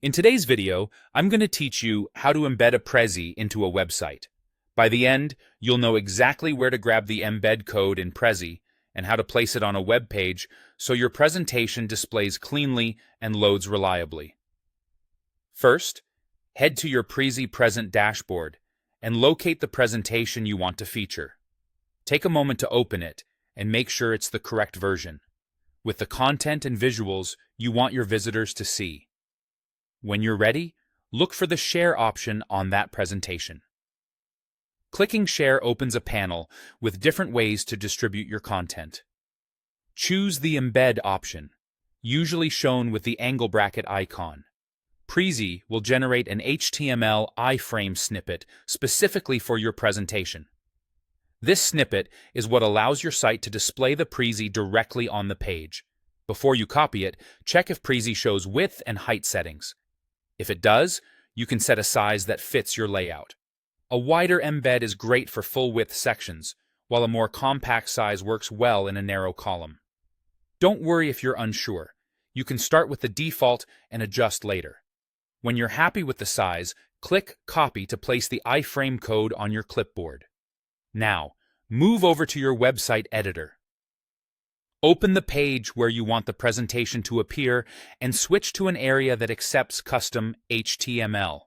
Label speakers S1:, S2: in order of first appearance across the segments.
S1: In today's video, I'm going to teach you how to embed a Prezi into a website. By the end, you'll know exactly where to grab the embed code in Prezi and how to place it on a web page so your presentation displays cleanly and loads reliably. First, head to your Prezi Present dashboard and locate the presentation you want to feature. Take a moment to open it and make sure it's the correct version, with the content and visuals you want your visitors to see. When you're ready, look for the Share option on that presentation. Clicking Share opens a panel with different ways to distribute your content. Choose the Embed option, usually shown with the angle bracket icon. Prezi will generate an HTML iframe snippet specifically for your presentation. This snippet is what allows your site to display the Prezi directly on the page. Before you copy it, check if Prezi shows width and height settings. If it does, you can set a size that fits your layout. A wider embed is great for full-width sections, while a more compact size works well in a narrow column. Don't worry if you're unsure. You can start with the default and adjust later. When you're happy with the size, click Copy to place the iframe code on your clipboard. Now, move over to your website editor. Open the page where you want the presentation to appear and switch to an area that accepts custom HTML.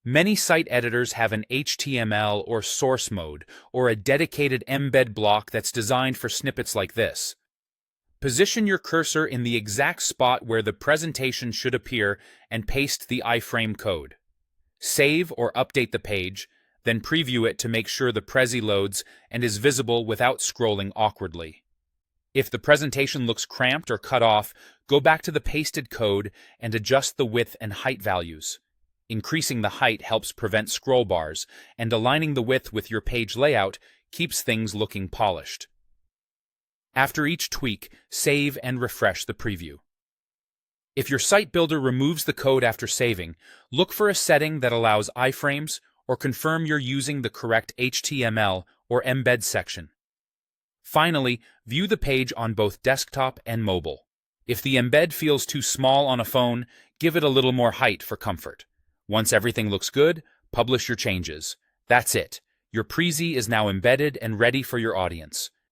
S1: Many site editors have an HTML or source mode or a dedicated embed block that's designed for snippets like this. Position your cursor in the exact spot where the presentation should appear and paste the iframe code. Save or update the page, then preview it to make sure the Prezi loads and is visible without scrolling awkwardly. If the presentation looks cramped or cut off, go back to the pasted code and adjust the width and height values. Increasing the height helps prevent scroll bars, and aligning the width with your page layout keeps things looking polished. After each tweak, save and refresh the preview. If your site builder removes the code after saving, look for a setting that allows iframes or confirm you're using the correct HTML or embed section. Finally, view the page on both desktop and mobile. If the embed feels too small on a phone, give it a little more height for comfort. Once everything looks good, publish your changes. That's it. Your Prezi is now embedded and ready for your audience.